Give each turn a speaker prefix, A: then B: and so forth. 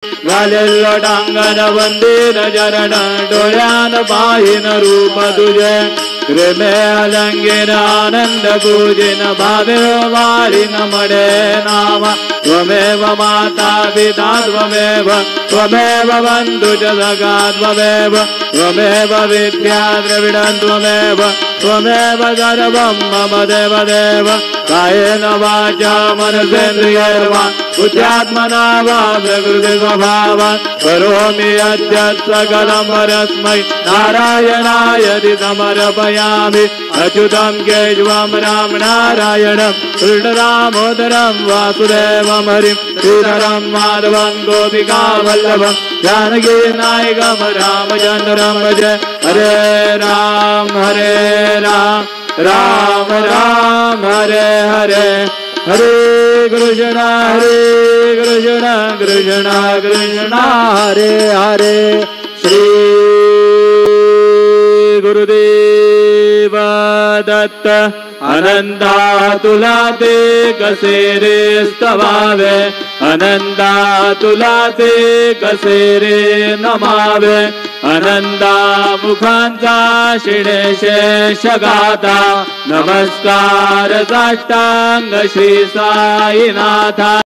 A: घालेल वंदीन चरण डोळ्यान पाहिन रूप तुझे कृमे अलंगिन आनंद पूजिन भावे वारिन मडे नाम त्वमेव माता पिता त्वमेव बंधु च सखा त्वमेव विद्या द्रविडं त्वमेव सर्वं मम देव कायेन वाचा मनसेन्द्रियैर्वा बुद्ध्यात्मना वा प्रकृति स्वभावात् करोमि अद्य सकलं परस्मै नारायणायति समर्पयामि अच्युतं केशवं राम नारायणं कृष्णदामोदरं वासुदेवं हरिं श्रीधरं माधवं गोपिकावल्लभं जानकीनायकं रामचन्द्रं भजे हरे राम राम राम हरे हरे हरे कृष्ण कृष्ण कृष्ण हरे हरे श्री गुरुदेव दत्त अनंता तुला ते कसे रे स्तवावे अनंता तुला ते कसे रे नमावे अनंता मुखांचा शिणे शेष गाता नमस्कार साष्टांग श्री साईनाथा।